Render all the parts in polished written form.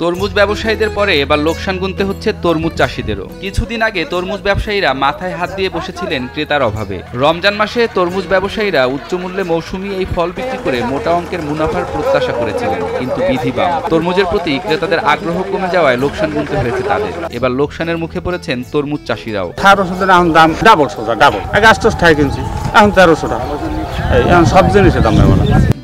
তরমুজ ব্যবসায়ীদের পরে এবার লোকসান গুনতে হচ্ছে তরমুজ চাষিদেরও। কিছুদিন আগে তরমুজ ব্যবসায়ীরা মাথায় হাত দিয়ে বসেছিলেন ক্রেতার অভাবে। রমজান মাসে তরমুজ ব্যবসায়ীরা উচ্চমূল্যে মৌসুমি এই ফল বিক্রি করে মোটা অঙ্কের মুনাফার প্রত্যাশা করেছিলেন, কিন্তু বিধিবাম তরমুজের প্রতি ক্রেতাদের আগ্রহ কমে যাওয়ায় লোকসান গুনতে হয়েছে তাদের। এবার লোকসানের মুখে পড়েছেন তরমুজ চাষিরাও। দাম ডাবল আগে 800 টাকা কিনছি, এখন 1300 টাকা, এখন সব জিনিসের দাম নেই।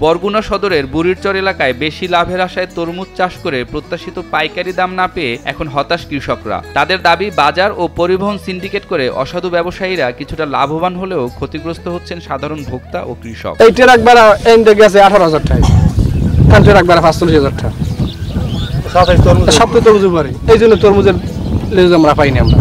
বরগুনা সদরের বুড়িরচর এলাকায় বেশি লাভের আশায় তরমুজ চাষ করে প্রত্যাশিত পাইকারি দাম না পেয়ে এখন হতাশ কৃষকরা। তাদের দাবি, বাজার ও পরিবহন সিন্ডিকেট করে অসাধু ব্যবসায়ীরা কিছুটা লাভবান হলেও ক্ষতিগ্রস্ত হচ্ছেন সাধারণ ভোক্তা ও কৃষক। এইটার একবার এন্ডে গেছে 18,000 টাকা, কালকের একবার 45,000 টাকা, সবটাই তরমুজের বাড়ি। এই জন্য তরমুজের লেজ আমরা পাইনি, আমরা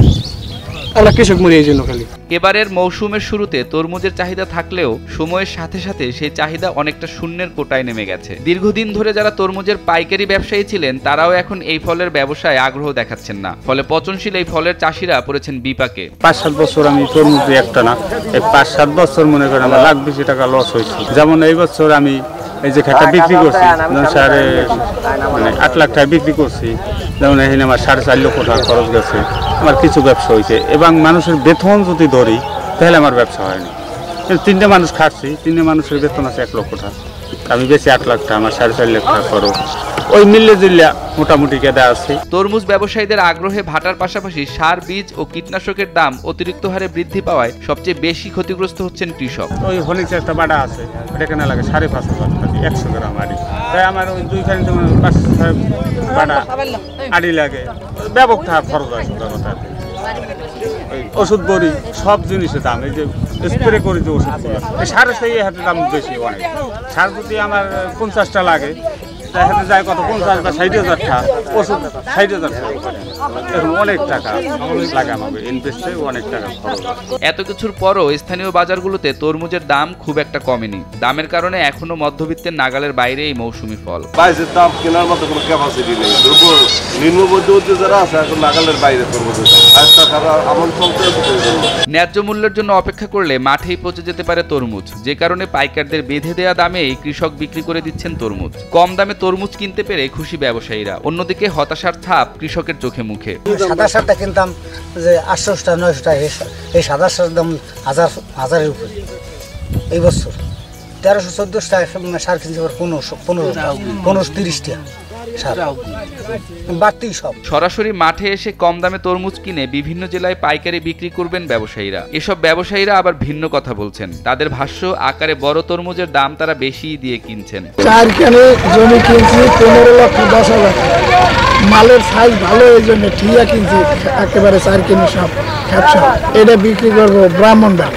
কৃষক মরি এই জন্য খালি। এবারের মৌসুমের শুরুতে তরমুজের চাহিদা থাকলেও সময়ের সাথে সাথে সেই চাহিদা অনেকটা শূন্যের কোটায় নেমে গেছে। দীর্ঘদিন ধরে যারা তরমুজের পাইকারি ব্যবসায়ী ছিলেন তারাও এখন এই ফলের ব্যবসায় আগ্রহ দেখাচ্ছেন না, ফলে পচনশীল এই ফলের চাষিরা পড়েছেন বিপাকে। 5-7 বছর আমি তরমুজ একটা না, এই 5-7 বছর মনে করেন আমার লাখ বেশি টাকা লস হয়েছে। যেমন এই বছর আমি এই যে খেটা বিক্রি করছি 8 লাখ টাকা বিক্রি করছি, যেমন এখানে আমার 4.5 লক্ষ টাকা খরচ গেছে। আমার কিছু ব্যবসা হয়েছে এবং মানুষের বেতন যদি ধরি তাহলে আমার ব্যবসা হয়নি। 3টে মানুষ খাচ্ছি, 3টে মানুষের বেতন আছে 1 লক্ষ টাকা, আমি বেশি 8 লাখ টাকা, আমার 4.5 লাখ টাকা খরচ, ওই মিললে জিল্লা মোটামুটি কেদা আছে। তরমুজ ব্যবসায়ীদের আগ্রহে ভাটার পাশাপাশি সার, বীজ ও কীটনাশকের দাম অতিরিক্ত হারে বৃদ্ধি পাওয়ায় সবচেয়ে বেশি ক্ষতিগ্রস্ত হচ্ছেন কৃষক। ওই হলিক্স একটা বাটা আছে, এখানে লাগে 5,500 টাকা 100 গ্রাম আড়ি, তাই আমার ওই 2খানি 5 বাটা আড়ি লাগে, ব্যাপক টাকা খরচ হয়। ওষুধ বড়ি সব জিনিসের দাম, এই যে স্প্রে করি যে ওষুধ, এই সারের সেই হাতে দাম বেশি অনেক। সার যদি আমার 50টা লাগে, দেখা যায় কত 50 বা 60,000 টাকা, ওষুধ 60,000 টাকা, এরকম অনেক টাকা লাগে আমাকে, ইনভেস্টে অনেক টাকা খরচ। এত কিছুর পরও স্থানীয় বাজারগুলোতে তরমুজের দাম খুব একটা কমেনি। দামের কারণে এখনো মধ্যবিত্তের নাগালের বাইরে এই মৌসুমি ফল। বাইরের দাম কেনার মতো কোনো ক্যাপাসিটি নেই, নিম্ন মধ্যবিত্ত যারা আছে এখন নাগালের বাইরে তরমুজের দাম। ন্যায্য মূল্যের জন্য অপেক্ষা করলে মাঠেই পচে যেতে পারে তরমুজ, যে কারণে পাইকারদের বেঁধে দেয়া দামেই কৃষক বিক্রি করে দিচ্ছেন তরমুজ। কম দামে তরমুজ কিনতে পেরে খুশি ব্যবসায়ীরা, অন্যদিকে হতাশার ছাপ কৃষকের চোখে মুখে। সাদা সারটা কিনতাম যে 800 টাকা 900 টাকা, এই সাদা সার দাম হাজারের উপরে। এই বছর 1300-1400 টাকা সার কিনতে পারে, 15-30 টাকা সরাসরি মাঠে এসে কম দামে তরমুজ কিনে বিভিন্ন জেলায় পাইকারি বিক্রি করবেন ব্যবসায়ীরা। এসব ব্যবসায়ীরা আবার ভিন্ন কথা বলছেন। তাদের ভাষ্য, আকারে বড় তরমুজের দাম তারা বেশি দিয়ে কিনছেন। 4 খানে জমি কিনছি 15,10,000 মালের সাইজ ভালো, এই জন্য ঠিয়া কিনছি একেবারে 4 কিনে সব ব্যবসা, এটা বিক্রি করবো ব্রাহ্মণবাড়।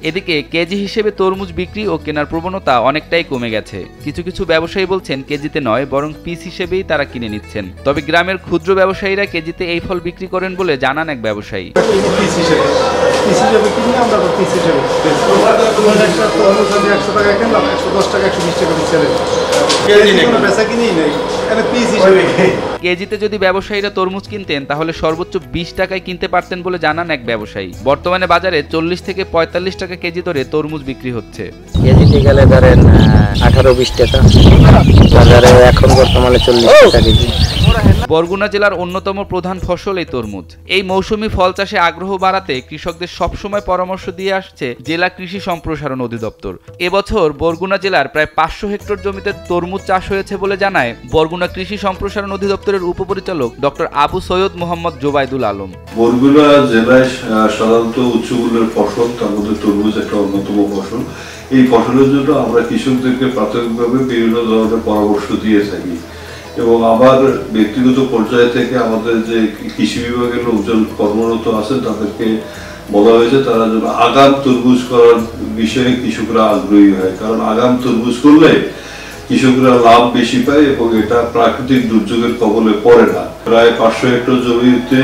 এদিকে কেজি হিসেবে তরমুজ বিক্রি ও কেনার প্রবণতা অনেকটাই কমে গেছে। কিছু কিছু ব্যবসায়ী বলছেন কেজিতে নয়, বরং পিস হিসেবেই তারা কিনে নিচ্ছেন। তবে গ্রামের ক্ষুদ্র ব্যবসায়ীরা কেজিতে এই ফল বিক্রি করেন বলে জানান এক ব্যবসায়ী। কেজিতে যদি ব্যবসায়ীরা তরমুজ কিনতেন তাহলে সর্বোচ্চ 20 টাকায় কিনতে পারতেন বলে জানান এক ব্যবসায়ী। বর্তমানে বাজারে 40 থেকে 45 টাকা কেজি দরে তরমুজ বিক্রি হচ্ছে। কেজিতে গেলে ধরেন 18-20 টাকা, বাজারে এখন বর্তমানে 40 টাকা কেজি। বরগুনা জেলার অন্যতম প্রধান ফসল এই তরমুজ। এই মৌসুমি ফল চাষে আগ্রহ বাড়াতে কৃষকদের সবসময় পরামর্শ দিয়ে আসছে জেলা কৃষি সম্প্রসারণ অধিদপ্তর। এবছর বরগুনা জেলার প্রায় 500 হেক্টর জমিতে তরমুজ চাষ হয়েছে বলে জানায় বরগুনা কৃষি সম্প্রসারণ অধিদপ্তরের উপপরিচালক ডক্টর আবু সৈয়দ মোহাম্মদ জোবাইদুল আলম। বরগুনা জেলায় সাধারণত উচ্চমূল্যের ফসল, তার মধ্যে তরমুজ একটা অন্যতম ফসল। এই ফসলের জন্য আমরা কৃষকদেরকে প্রাথমিকভাবে বিভিন্ন ধরনের পরামর্শ দিয়ে থাকি এবং আমার ব্যক্তিগত পর্যায়ে থেকে আমাদের যে কৃষি বিভাগের লোকজন কর্মরত আছে তাদেরকে বলা হয়েছে তারা যেন আগাম তরমুজ করার বিষয়ে কৃষকরা আগ্রহী হয়, কারণ আগাম তরমুজ করলে কৃষকরা লাভ বেশি পায় এবং এটা প্রাকৃতিক দুর্যোগের কবলে পড়ে না। প্রায় 500 হেক্টর জমিতে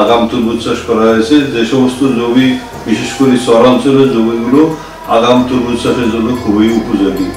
আগাম তরমুজ চাষ করা হয়েছে। যে সমস্ত জমি, বিশেষ করে চরাঞ্চলের জমিগুলো আগাম তরমুজ চাষের জন্য খুবই উপযোগী।